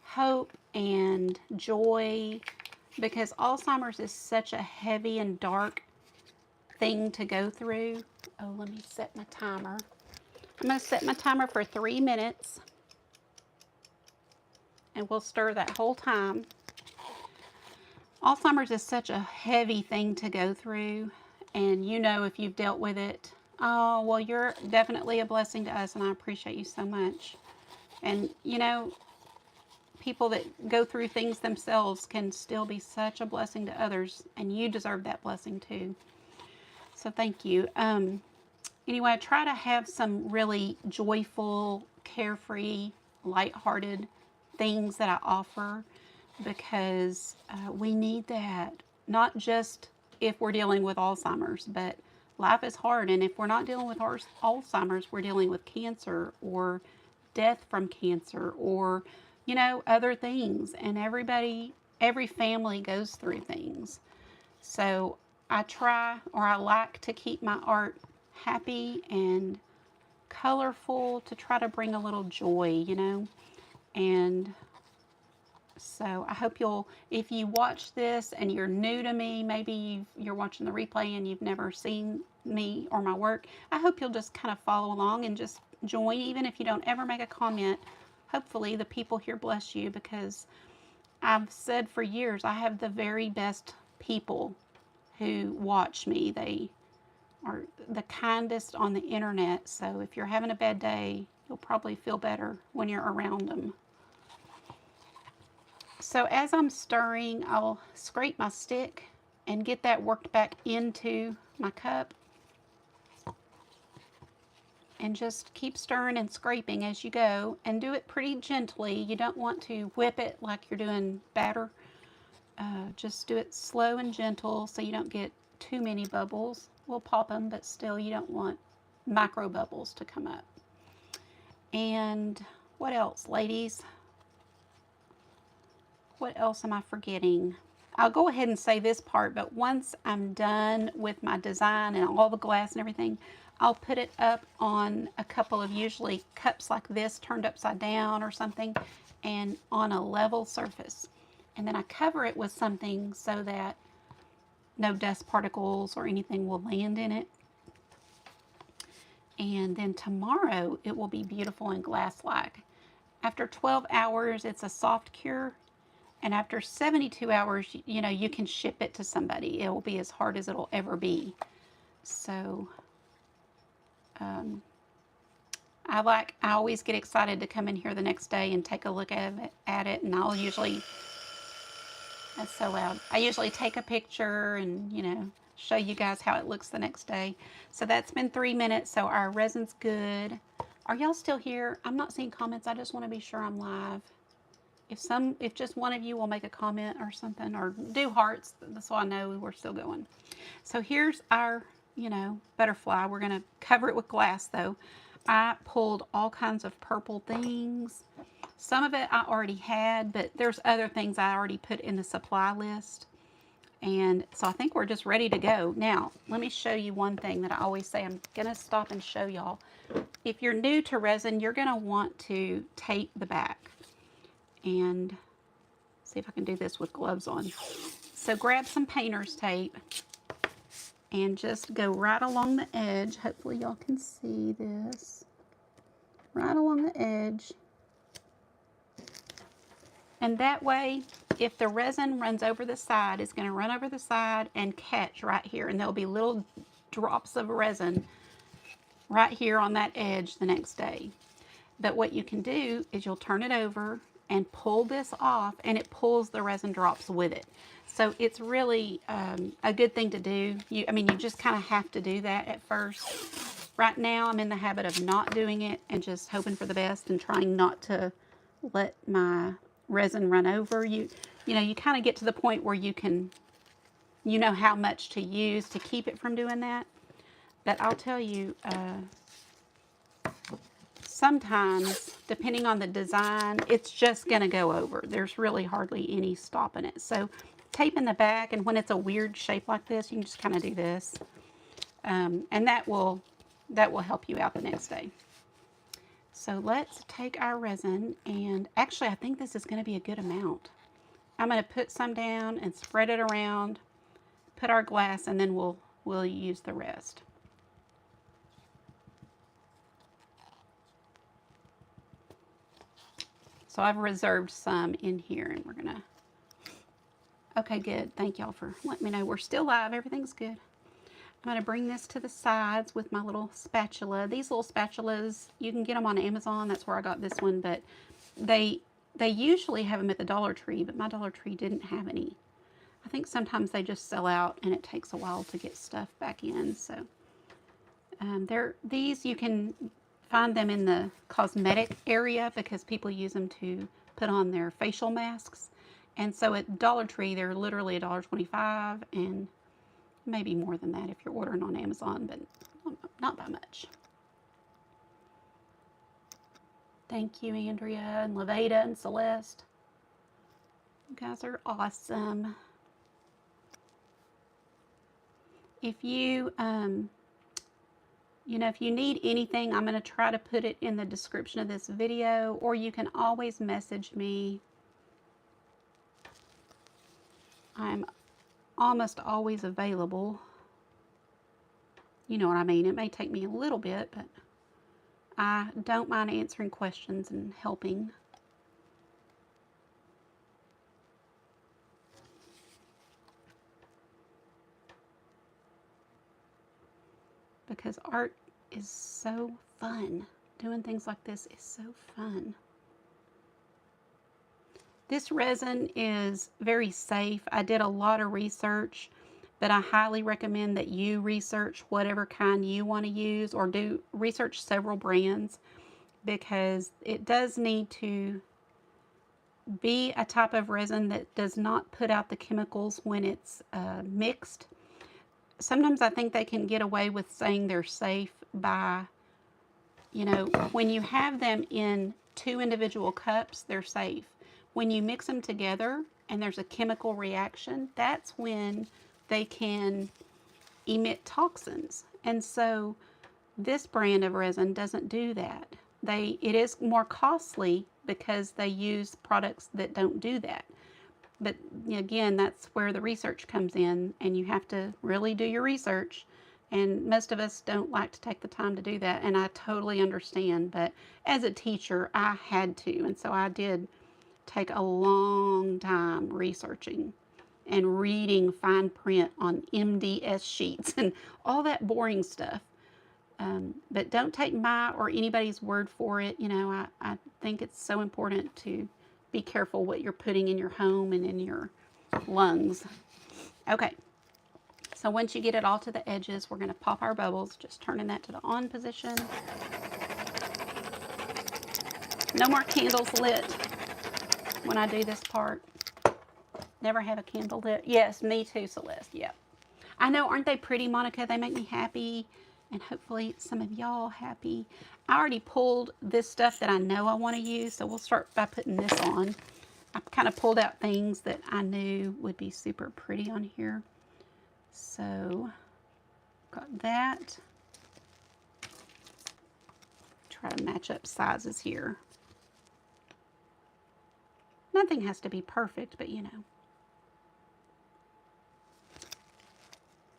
Speaker 1: hope and joy, because Alzheimer's is such a heavy and dark thing to go through. Oh, let me set my timer. I'm going to set my timer for 3 minutes, and we'll stir that whole time. Alzheimer's is such a heavy thing to go through, and you know, if you've dealt with it, oh, well, you're definitely a blessing to us, and I appreciate you so much. And, you know, people that go through things themselves can still be such a blessing to others, and you deserve that blessing too. So thank you. Anyway, I try to have some really joyful, carefree, lighthearted things that I offer, because we need that. Not just if we're dealing with Alzheimer's, but life is hard. And if we're not dealing with Alzheimer's, we're dealing with cancer or death from cancer or, you know, other things. And every family goes through things. So I try, or I like to keep my art happy and colorful to try to bring a little joy, you know. And so I hope if you watch this and you're new to me, maybe you're watching the replay and you've never seen me or my work, I hope you'll just kind of follow along and just join, even if you don't ever make a comment. Hopefully the people here bless you, because I've said for years I have the very best people who watch me. They are the kindest on the internet. So if you're having a bad day, you'll probably feel better when you're around them. So as I'm stirring, I'll scrape my stick and get that worked back into my cup. And just keep stirring and scraping as you go, and do it pretty gently. You don't want to whip it like you're doing batter. Just do it slow and gentle so you don't get too many bubbles. We'll pop them, but still you don't want micro bubbles to come up. And what else, ladies? What else am I forgetting? I'll go ahead and say this part, but once I'm done with my design and all the glass and everything, I'll put it up on a couple of usually cups like this turned upside down or something, and on a level surface. And then I cover it with something so that no dust particles or anything will land in it. And then tomorrow it will be beautiful and glass-like. After 12 hours, it's a soft cure. And after 72 hours, you know, you can ship it to somebody. It will be as hard as it'll ever be. So, I always get excited to come in here the next day and take a look at it. And I'll usually, that's so loud. I usually take a picture and, you know, show you guys how it looks the next day. So that's been 3 minutes. So our resin's good. Are y'all still here? I'm not seeing comments. I just want to be sure I'm live. If just one of you will make a comment or something, or do hearts, so I know we're still going. So here's our, you know, butterfly. We're going to cover it with glass though. I pulled all kinds of purple things. Some of it I already had, but there's other things I already put in the supply list. And so I think we're just ready to go. Now, let me show you one thing that I always say. I'm going to stop and show y'all. If you're new to resin, you're going to want to tape the back. And see if I can do this with gloves on. So grab some painter's tape and just go right along the edge. Hopefully y'all can see this. Right along the edge. And that way, if the resin runs over the side, it's going to run over the side and catch right here. And there'll be little drops of resin right here on that edge the next day. But what you can do is you'll turn it over and pull this off, and it pulls the resin drops with it. So it's really a good thing to do. I mean, you just kind of have to do that at first. Right now, I'm in the habit of not doing it and just hoping for the best and trying not to let my resin run over. You know, you kind of get to the point where you know how much to use to keep it from doing that. But I'll tell you, sometimes, depending on the design, it's just going to go over. There's really hardly any stopping it. So tape in the back, and when it's a weird shape like this, you can just kind of do this. And that will help you out the next day. So let's take our resin, and actually I think this is going to be a good amount. I'm going to put some down and spread it around, put our glass, and then we'll use the rest. So I've reserved some in here, and we're gonna, okay, good. Thank y'all for letting me know we're still live. Everything's good. I'm gonna bring this to the sides with my little spatula. These little spatulas, you can get them on Amazon. That's where I got this one, but they usually have them at the Dollar Tree, but my Dollar Tree didn't have any. I think sometimes they just sell out, and it takes a while to get stuff back in. So these you can find them in the cosmetic area because people use them to put on their facial masks. And so at Dollar Tree, they're literally $1.25, and maybe more than that if you're ordering on Amazon, but not by much. Thank you, Andrea and Levada and Celeste. You guys are awesome. If you, if you need anything, I'm going to try to put it in the description of this video, or you can always message me. I'm almost always available. You know what I mean? It may take me a little bit, but I don't mind answering questions and helping. Because art is so fun. Doing things like this is so fun. This resin is very safe. I did a lot of research, but I highly recommend that you research whatever kind you want to use, or do research several brands, because it does need to be a type of resin that does not put out the chemicals when it's mixed. Sometimes I think they can get away with saying they're safe by, when you have them in 2 individual cups, they're safe. When you mix them together and there's a chemical reaction, that's when they can emit toxins. And so this brand of resin doesn't do that. It is more costly because they use products that don't do that. But again, that's where the research comes in, and you have to really do your research. And most of us don't like to take the time to do that, and I totally understand. But as a teacher, I had to, and so I did take a long time researching and reading fine print on MDS sheets and all that boring stuff. But don't take my or anybody's word for it. I think it's so important to be careful what you're putting in your home and in your lungs. Okay, so once you get it all to the edges, we're going to pop our bubbles, just turning that to the on position. No more candles lit when I do this part. Never have a candle lit. Yes, me too, Celeste. Yep. I know, aren't they pretty, Monica? They make me happy, and hopefully some of y'all happy. I already pulled this stuff that I know I want to use, so we'll start by putting this on. I kind of pulled out things that I knew would be super pretty on here. So, got that. Try to match up sizes here. Nothing has to be perfect, but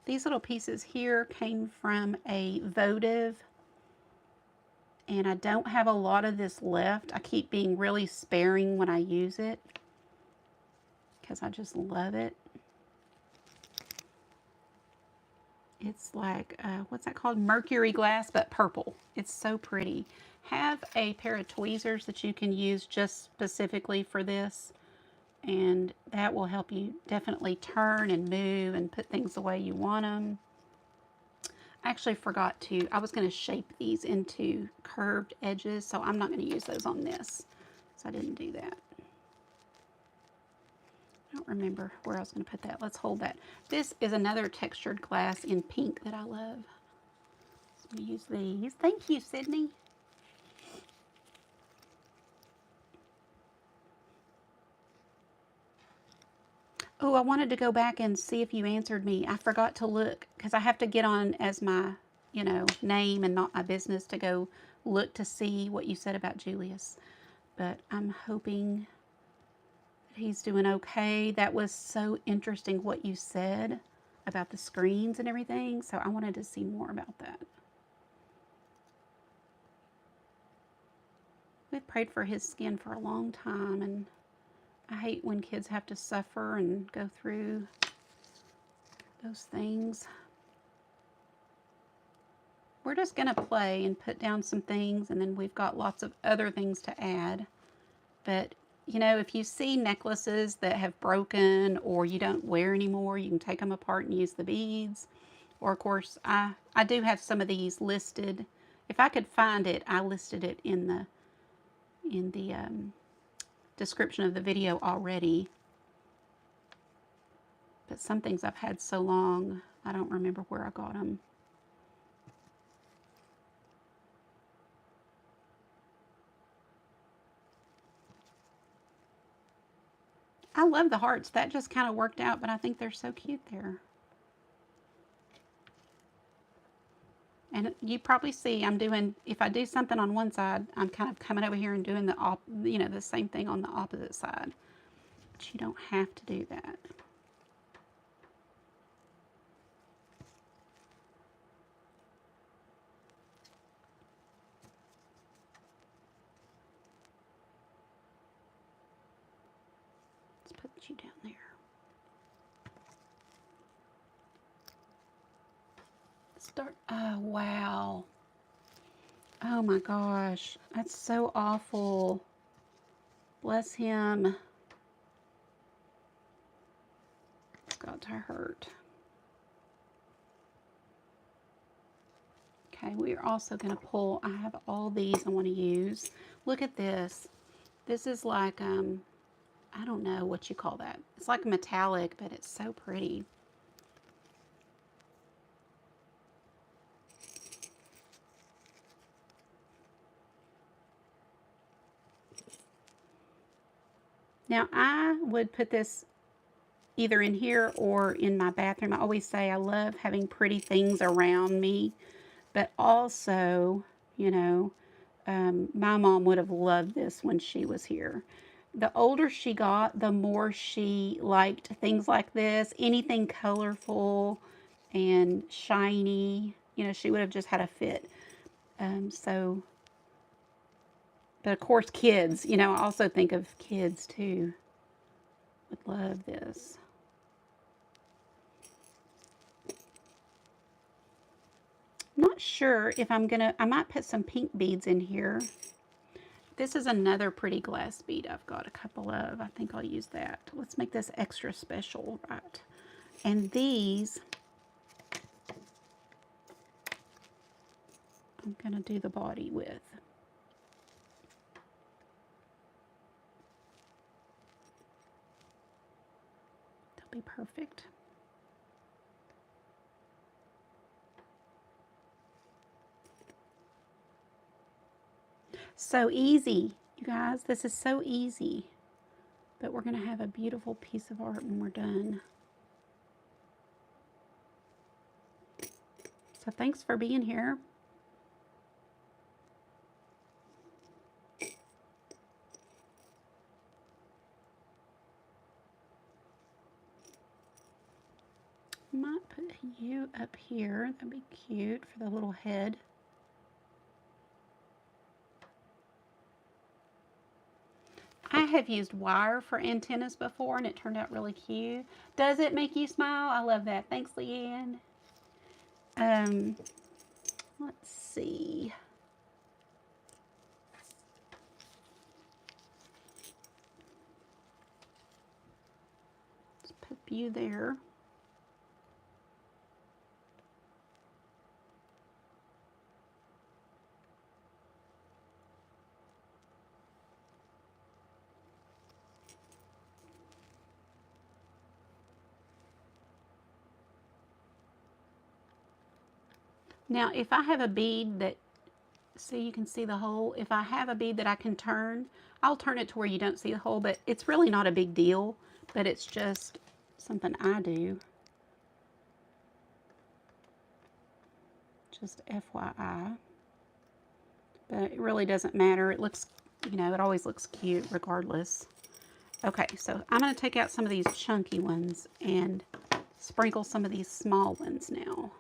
Speaker 1: These little pieces here came from a votive, and I don't have a lot of this left. I keep being really sparing when I use it because I just love it. It's like, what's that called? Mercury glass, but purple. It's so pretty. have a pair of tweezers that you can use just specifically for this, and that will help you definitely turn and move and put things the way you want them. I actually forgot to, I was going to shape these into curved edges, so I'm not going to use those on this, so I didn't do that. I don't remember where I was going to put that. Let's hold that. This is another textured glass in pink that I love. I'm going to use these. Thank you, Sydney. Oh, I wanted to go back and see if you answered me. I forgot to look because I have to get on as my, name and not my business to go look to see what you said about Julius. But I'm hoping that he's doing okay. That was so interesting what you said about the screens and everything. So I wanted to see more about that. We've prayed for his skin for a long time, and I hate when kids have to suffer and go through those things. We're just going to play and put down some things, and then we've got lots of other things to add. But, if you see necklaces that have broken or you don't wear anymore, you can take them apart and use the beads. Or, of course, I do have some of these listed. If I could find it, I listed it in the description of the video already. But some things I've had so long, I don't remember where I got them. I love the hearts. That just kind of worked out, but I think they're so cute there. And you probably see I'm doing, if I do something on one side, I'm kind of coming over here and doing the same thing on the opposite side. But you don't have to do that. Let's put you down there. Start. Oh, wow. Oh my gosh. That's so awful. Bless him. It's got to hurt. Okay, we are also going to pull. I have all these I want to use. Look at this. This is like, I don't know what you call that. It's like a metallic, but it's so pretty. Now, I would put this either in here or in my bathroom. I always say I love having pretty things around me, but also, my mom would have loved this when she was here. The older she got, the more she liked things like this, anything colorful and shiny. She would have just had a fit. But of course, kids, I also think of kids too, would love this. Not sure if I might put some pink beads in here. This is another pretty glass bead I've got a couple of. I think I'll use that. Let's make this extra special, right? And these, I'm going to do the body with. They'll be perfect. So easy, you guys. This is so easy. But we're going to have a beautiful piece of art when we're done. So thanks for being here. Might put you up here. That'd be cute for the little head. I have used wire for antennas before, and it turned out really cute. Does it make you smile? I love that. Thanks, Leanne. Let's see. few there. Now, if I have a bead that, see, you can see the hole. If I have a bead that I can turn, I'll turn it to where you don't see the hole, but it's really not a big deal, but it's just something I do. Just FYI. But it really doesn't matter. It looks, you know, it always looks cute regardless. Okay, so I'm going to take out some of these chunky ones and sprinkle some of these small ones now.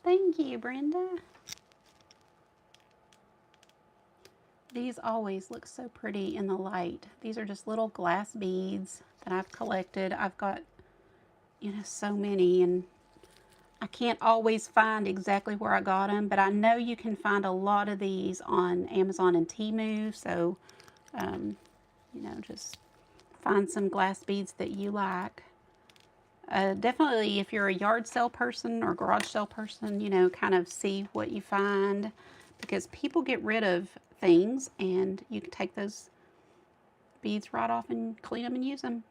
Speaker 1: Thank you, Brenda. These always look so pretty in the light. These are just little glass beads that I've collected. I've got, you know, so many, and I can't always find exactly where I got them, but I know you can find a lot of these on Amazon and Temu, so, you know, just find some glass beads that you like. Definitely, if you're a yard sale person or garage sale person, you know, kind of see what you find, because people get rid of things, and you can take those beads right off and clean them and use them.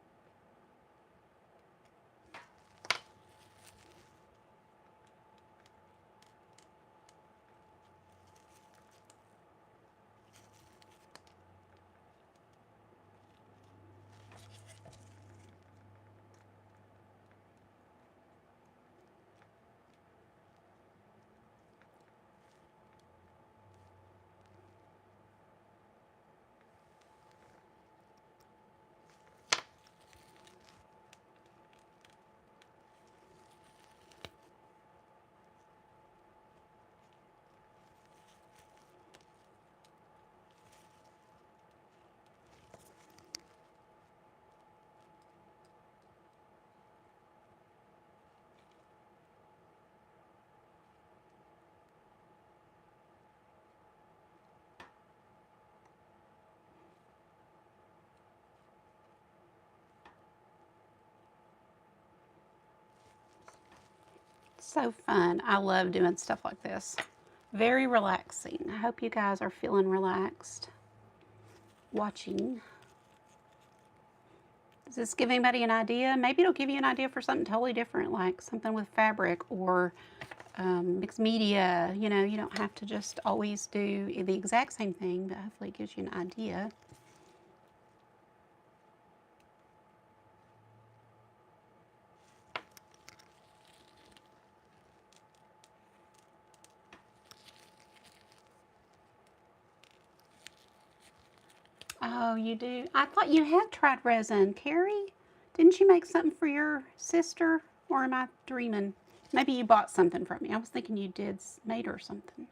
Speaker 1: So fun. I love doing stuff like this. Very relaxing. I hope you guys are feeling relaxed watching. Does this give anybody an idea? Maybe it'll give you an idea for something totally different, like something with fabric or mixed media. You know, you don't have to just always do the exact same thing, but hopefully it gives you an idea. Oh, you do? I thought you had tried resin. Carrie, didn't you make something for your sister? Or am I dreaming? Maybe you bought something from me. I was thinking you did made her something.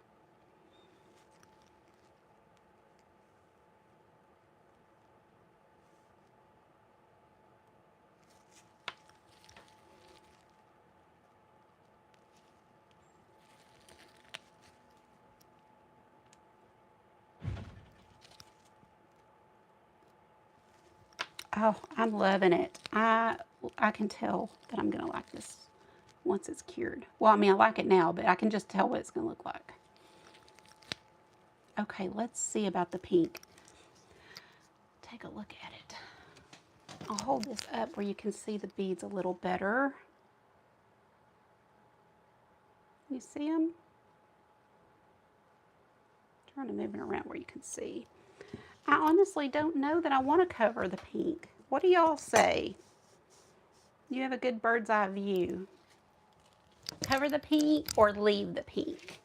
Speaker 1: Oh, I'm loving it. I can tell that I'm going to like this once it's cured. Well, I mean, I like it now, but I can just tell what it's going to look like. Okay, let's see about the pink. Take a look at it. I'll hold this up where you can see the beads a little better. You see them? Trying to move it around where you can see. I honestly don't know that I want to cover the pink. What do y'all say? You have a good bird's eye view. Cover the pink or leave the pink?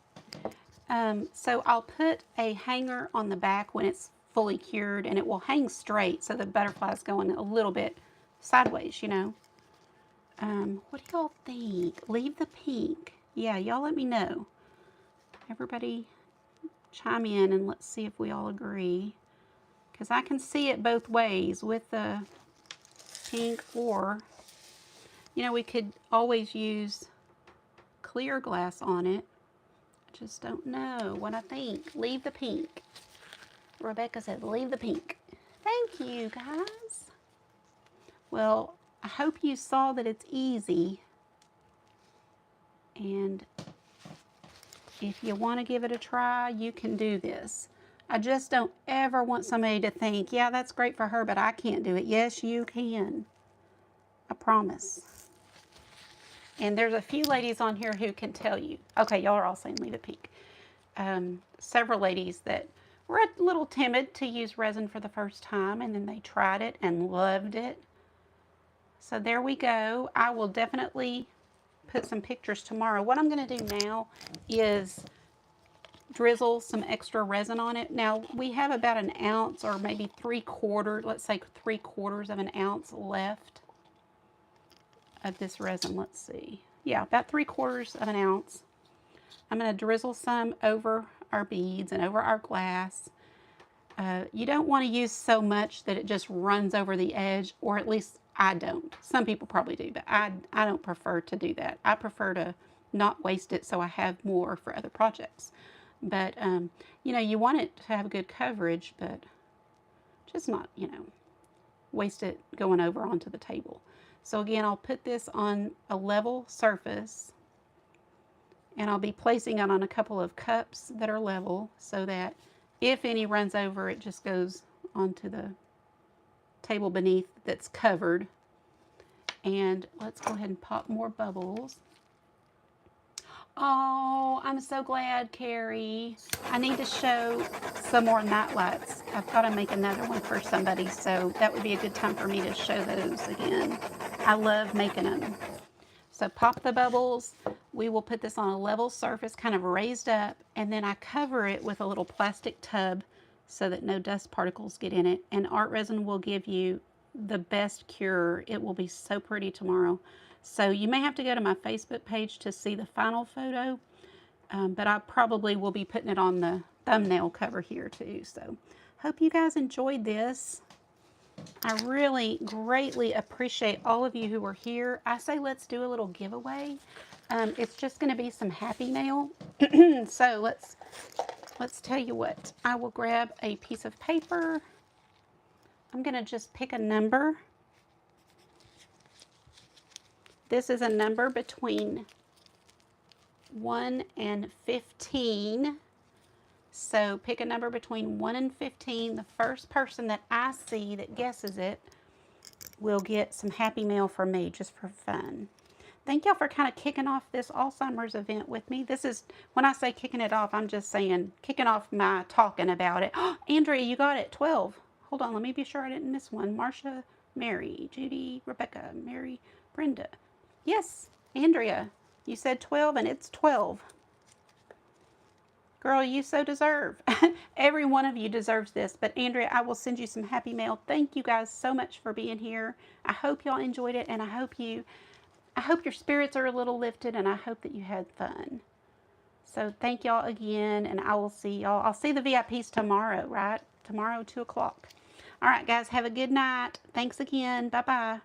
Speaker 1: So I'll put a hanger on the back when it's fully cured, and it will hang straight so the butterfly's going a little bit sideways, you know. What do y'all think? Leave the pink. Yeah, y'all let me know. Everybody chime in and let's see if we all agree. Because I can see it both ways with the pink, or, you know, we could always use clear glass on it. I just don't know what I think. Leave the pink. Rebecca said, leave the pink. Thank you, guys. Well, I hope you saw that it's easy. And if you want to give it a try, you can do this. I just don't ever want somebody to think, yeah, that's great for her, but I can't do it. Yes, you can. I promise. And there's a few ladies on here who can tell you. Okay, y'all are all saying leave it pink. Several ladies that were a little timid to use resin for the first time, and then they tried it and loved it. So there we go. I will definitely put some pictures tomorrow. What I'm going to do now is drizzle some extra resin on it. Now we have about an ounce, or maybe 3/4, let's say 3/4 of an ounce left of this resin. Let's see. Yeah, about 3/4 of an ounce. I'm going to drizzle some over our beads and over our glass. You don't want to use so much that it just runs over the edge, or at least I don't. Some people probably do, but I don't prefer to do that. I prefer to not waste it so I have more for other projects. But, you know, you want it to have good coverage, but just not, you know, waste it going over onto the table. So again, I'll put this on a level surface, and I'll be placing it on a couple of cups that are level so that if any runs over, it just goes onto the table beneath that's covered. And let's go ahead and pop more bubbles. Oh, I'm so glad, Carrie. I need to show some more night lights. I've got to make another one for somebody, so that would be a good time for me to show those again. I love making them. So pop the bubbles. We will put this on a level surface, kind of raised up, and then I cover it with a little plastic tub so that no dust particles get in it. And art resin will give you the best cure. It will be so pretty tomorrow. So you may have to go to my Facebook page to see the final photo, but I probably will be putting it on the thumbnail cover here too. So hope you guys enjoyed this. I really greatly appreciate all of you who were here. I say let's do a little giveaway. It's just going to be some happy mail. So let's tell you what. I will grab a piece of paper. I'm going to just pick a number. This is a number between 1 and 15. So pick a number between 1 and 15. The first person that I see that guesses it will get some happy mail from me, just for fun. Thank y'all for kind of kicking off this Alzheimer's event with me. This is, when I say kicking it off, I'm just saying kicking off my talking about it. Oh, Andrea, you got it, 12. Hold on, let me be sure I didn't miss one. Marcia, Mary, Judy, Rebecca, Mary, Brenda. Yes, Andrea, you said 12 and it's 12. Girl, you so deserve. Every one of you deserves this. But Andrea, I will send you some happy mail. Thank you guys so much for being here. I hope y'all enjoyed it, and I hope your spirits are a little lifted, and I hope that you had fun. So thank y'all again, and I will see y'all. I'll see the VIPs tomorrow, right? Tomorrow, 2 o'clock. All right, guys, have a good night. Thanks again. Bye-bye.